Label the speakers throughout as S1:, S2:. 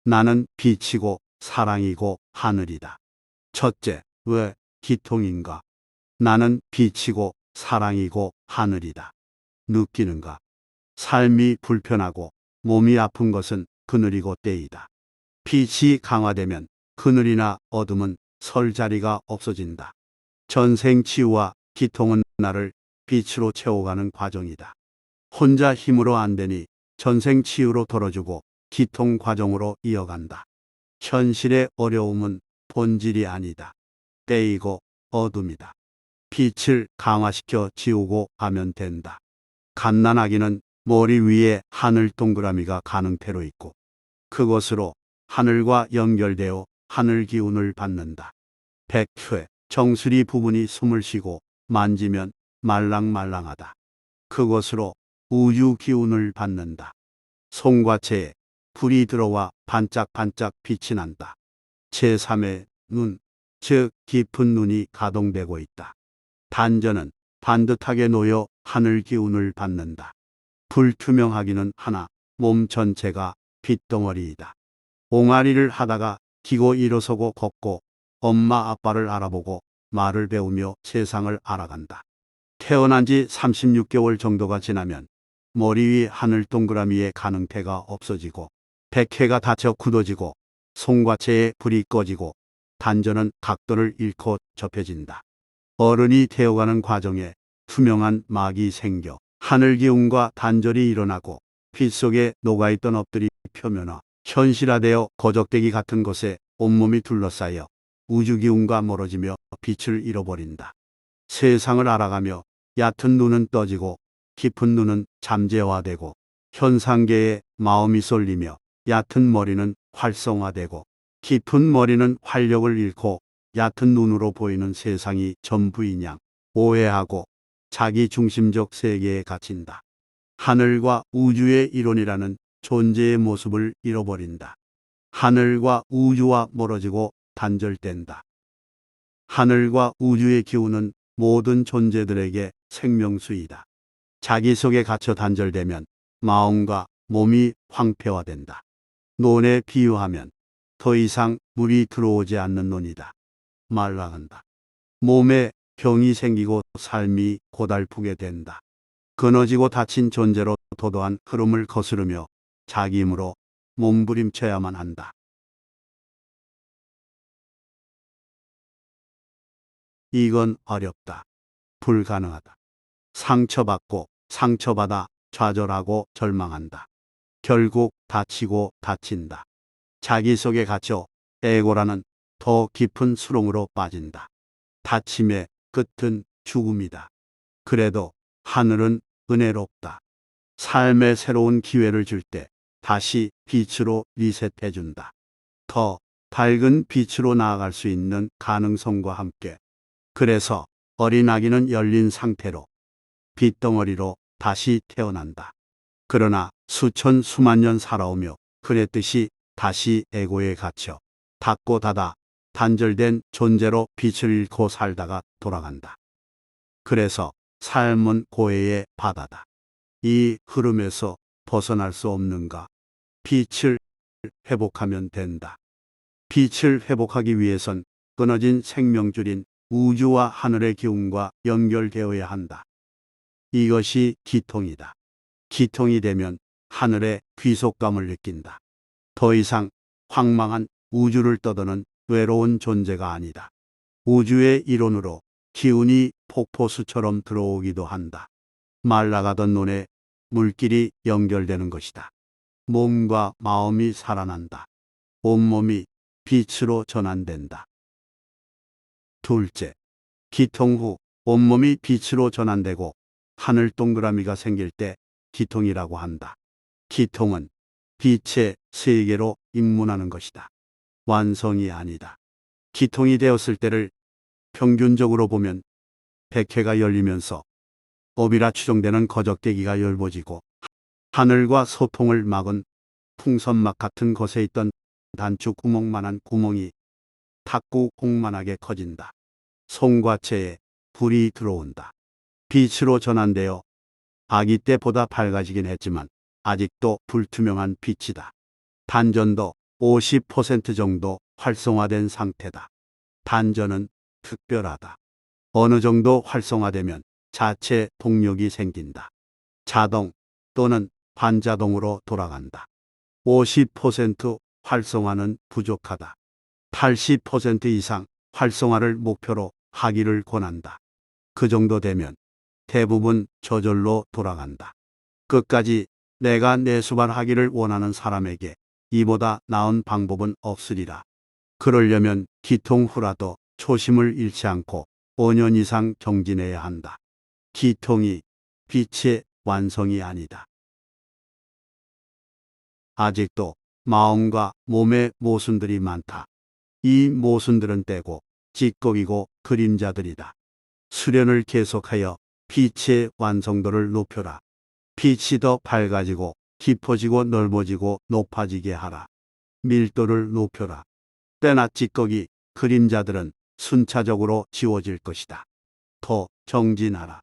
S1: 나는 빛이고 사랑이고 하늘이다. 첫째, 왜 기통인가? 나는 빛이고 사랑이고 하늘이다. 느끼는가? 삶이 불편하고 몸이 아픈 것은 그늘이고 때이다. 빛이 강화되면 그늘이나 어둠은 설 자리가 없어진다. 전생 치유와 기통은 나를 빛으로 채워가는 과정이다. 혼자 힘으로 안 되니 전생 치유로 덜어주고 기통 과정으로 이어간다. 현실의 어려움은 본질이 아니다. 때이고 어둠이다. 빛을 강화시켜 지우고 가면 된다. 갓난아기는 머리 위에 하늘 동그라미가 가능태로 있고 그것으로 하늘과 연결되어 하늘 기운을 받는다. 백회 정수리 부분이 숨을 쉬고 만지면 말랑말랑하다. 그것으로 우주 기운을 받는다. 송과체에 불이 들어와 반짝반짝 빛이 난다. 제3의 눈, 즉 깊은 눈이 가동되고 있다. 단전은 반듯하게 놓여 하늘 기운을 받는다. 불투명하기는 하나 몸 전체가 빛덩어리이다. 옹알이를 하다가 기고 일어서고 걷고 엄마 아빠를 알아보고 말을 배우며 세상을 알아간다. 태어난 지 36개월 정도가 지나면 머리 위 하늘 동그라미의 가능태가 없어지고 백회가 닫혀 굳어지고 송과체에 불이 꺼지고 단전은 각도를 잃고 접혀진다. 어른이 되어가는 과정에 투명한 막이 생겨 하늘 기운과 단절이 일어나고 빛 속에 녹아있던 업들이 표면화, 현실화되어 거적대기 같은 것에 온몸이 둘러싸여 우주 기운과 멀어지며 빛을 잃어버린다. 세상을 알아가며 얕은 눈은 떠지고 깊은 눈은 잠재화되고 현상계에 마음이 쏠리며 얕은 머리는 활성화되고 깊은 머리는 활력을 잃고 얕은 눈으로 보이는 세상이 전부인 양 오해하고 자기 중심적 세계에 갇힌다. 하늘과 우주의 이론이라는 존재의 모습을 잃어버린다. 하늘과 우주와 멀어지고 단절된다. 하늘과 우주의 기운은 모든 존재들에게 생명수이다. 자기 속에 갇혀 단절되면 마음과 몸이 황폐화된다. 논에 비유하면 더 이상 물이 들어오지 않는 논이다. 말라간다. 몸에 병이 생기고 삶이 고달프게 된다. 끊어지고 닫힌 존재로 도도한 흐름을 거스르며 자기 힘으로 몸부림쳐야만 한다. 이건 어렵다. 불가능하다. 상처받고 상처받아 좌절하고 절망한다. 결국 다치고 다친다. 자기 속에 갇혀 에고라는 더 깊은 수렁으로 빠진다. 다침의 끝은 죽음이다. 그래도 하늘은 은혜롭다. 삶의 새로운 기회를 줄 때 다시 빛으로 리셋해준다. 더 밝은 빛으로 나아갈 수 있는 가능성과 함께. 그래서 어린 아기는 열린 상태로 빛덩어리로 다시 태어난다. 그러나 수천 수만 년 살아오며 그랬듯이 다시 에고에 갇혀 닫고 닫아 단절된 존재로 빛을 잃고 살다가 돌아간다. 그래서 삶은 고해의 바다다. 이 흐름에서 벗어날 수 없는가? 빛을 회복하면 된다. 빛을 회복하기 위해선 끊어진 생명줄인 우주와 하늘의 기운과 연결되어야 한다. 이것이 기통이다. 기통이 되면 하늘의 귀속감을 느낀다. 더 이상 황망한 우주를 떠도는 외로운 존재가 아니다. 우주의 이론으로 기운이 폭포수처럼 들어오기도 한다. 말라가던 논에 물길이 연결되는 것이다. 몸과 마음이 살아난다. 온몸이 빛으로 전환된다. 둘째, 기통 후 온몸이 빛으로 전환되고 하늘 동그라미가 생길 때 기통이라고 한다. 기통은 빛의 세계로 입문하는 것이다. 완성이 아니다. 기통이 되었을 때를 평균적으로 보면 백회가 열리면서 업이라 추정되는 거적대기가 열어지고 하늘과 소통을 막은 풍선막 같은 것에 있던 단추 구멍만한 구멍이 탁구 공만하게 커진다. 송과체에 불이 들어온다. 빛으로 전환되어 아기 때보다 밝아지긴 했지만 아직도 불투명한 빛이다. 단전도 50% 정도 활성화된 상태다. 단전은 특별하다. 어느 정도 활성화되면 자체 동력이 생긴다. 자동 또는 반자동으로 돌아간다. 50% 활성화는 부족하다. 80% 이상 활성화를 목표로 하기를 권한다. 그 정도 되면 대부분 저절로 돌아간다. 끝까지 내가 내수반하기를 원하는 사람에게 이보다 나은 방법은 없으리라. 그러려면 기통 후라도 초심을 잃지 않고 5년 이상 정진해야 한다. 기통이 빛의 완성이 아니다. 아직도 마음과 몸의 모순들이 많다. 이 모순들은 떼고 찌꺼기고 그림자들이다. 수련을 계속하여 빛의 완성도를 높여라. 빛이 더 밝아지고 깊어지고 넓어지고 높아지게 하라. 밀도를 높여라. 때나 찌꺼기, 그림자들은 순차적으로 지워질 것이다. 더 정진하라.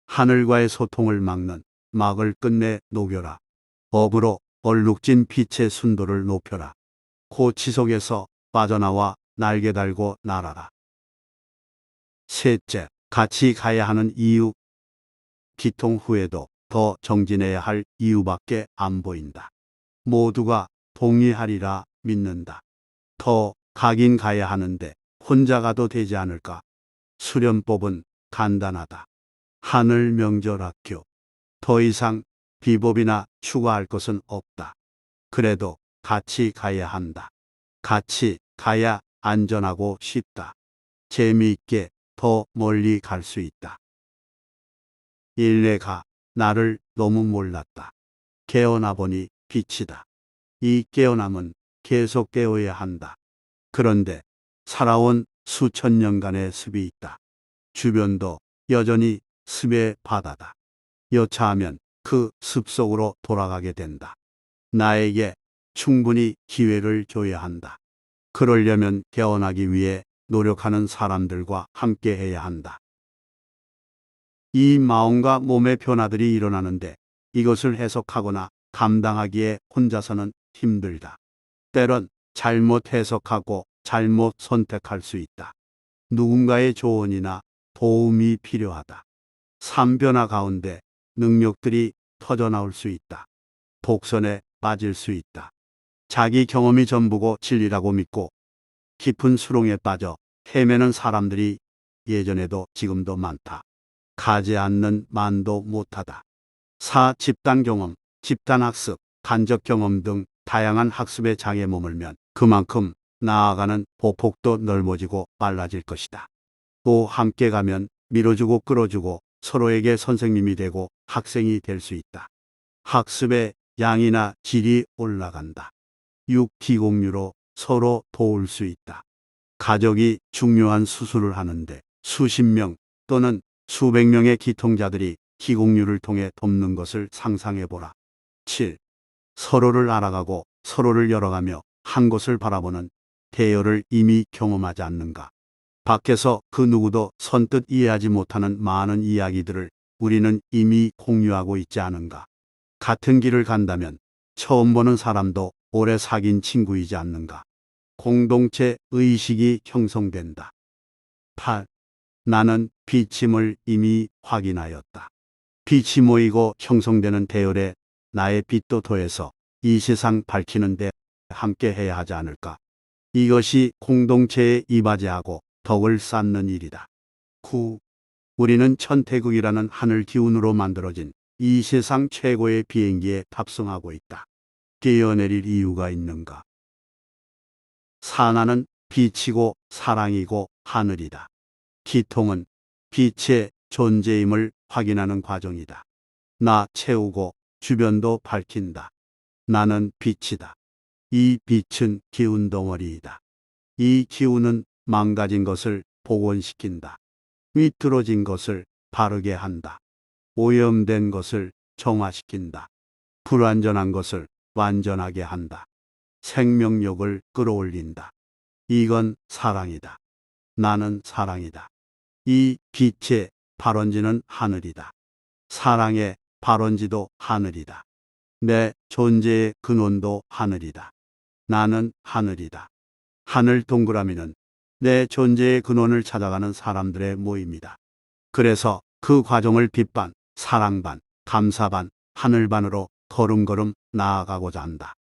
S1: 하늘과의 소통을 막는 막을 끝내 녹여라. 업으로 얼룩진 빛의 순도를 높여라. 고치 속에서 빠져나와 날개 달고 날아라. 셋째, 같이 가야 하는 이유. 기통 후에도 더 정진해야 할 이유밖에 안 보인다. 모두가 동의하리라 믿는다. 더 가긴 가야 하는데 혼자 가도 되지 않을까? 수련법은 간단하다. 하늘 명절학교. 더 이상 비법이나 추가할 것은 없다. 그래도 같이 가야 한다. 같이 가야 안전하고 쉽다. 재미있게 더 멀리 갈 수 있다. 일레가 나를 너무 몰랐다. 깨어나 보니 빛이다. 이 깨어남은 계속 깨어야 한다. 그런데 살아온 수천 년간의 습이 있다. 주변도 여전히 습의 바다다. 여차하면 그 습 속으로 돌아가게 된다. 나에게 충분히 기회를 줘야 한다. 그러려면 깨어나기 위해 노력하는 사람들과 함께 해야 한다. 이 마음과 몸의 변화들이 일어나는데 이것을 해석하거나 감당하기에 혼자서는 힘들다. 때론 잘못 해석하고 잘못 선택할 수 있다. 누군가의 조언이나 도움이 필요하다. 삶 변화 가운데 능력들이 터져나올 수 있다. 독선에 빠질 수 있다. 자기 경험이 전부고 진리라고 믿고 깊은 수렁에 빠져 헤매는 사람들이 예전에도 지금도 많다. 가지 않는 만도 못하다. 집단 경험, 집단 학습, 간접 경험 등 다양한 학습의 장에 머물면 그만큼 나아가는 보폭도 넓어지고 빨라질 것이다. 또 함께 가면 밀어주고 끌어주고 서로에게 선생님이 되고 학생이 될 수 있다. 학습의 양이나 질이 올라간다. 6기공유로 서로 도울 수 있다. 가족이 중요한 수술을 하는데 수십 명 또는 수백 명의 기통자들이 기공유를 통해 돕는 것을 상상해보라. 7. 서로를 알아가고 서로를 열어가며 한 곳을 바라보는 대여를 이미 경험하지 않는가. 밖에서 그 누구도 선뜻 이해하지 못하는 많은 이야기들을 우리는 이미 공유하고 있지 않은가. 같은 길을 간다면 처음 보는 사람도 오래 사귄 친구이지 않는가. 공동체 의식이 형성된다. 8. 나는 빛임을 이미 확인하였다. 빛이 모이고 형성되는 대열에 나의 빛도 더해서 이 세상 밝히는 데 함께 해야 하지 않을까. 이것이 공동체에 이바지하고 덕을 쌓는 일이다. 9. 우리는 천태국이라는 하늘 기운으로 만들어진 이 세상 최고의 비행기에 탑승하고 있다. 뛰어내릴 이유가 있는가? 산하는 빛이고 사랑이고 하늘이다. 기통은 빛의 존재임을 확인하는 과정이다. 나 채우고 주변도 밝힌다. 나는 빛이다. 이 빛은 기운 덩어리이다. 이 기운은 망가진 것을 복원시킨다. 위트러진 것을 바르게 한다. 오염된 것을 정화시킨다. 불완전한 것을 완전하게 한다. 생명력을 끌어올린다. 이건 사랑이다. 나는 사랑이다. 이 빛의 발원지는 하늘이다. 사랑의 발원지도 하늘이다. 내 존재의 근원도 하늘이다. 나는 하늘이다. 하늘 동그라미는 내 존재의 근원을 찾아가는 사람들의 모임이다. 그래서 그 과정을 빛 반, 사랑 반, 감사 반, 하늘 반으로 걸음걸음 나아가고자 한다.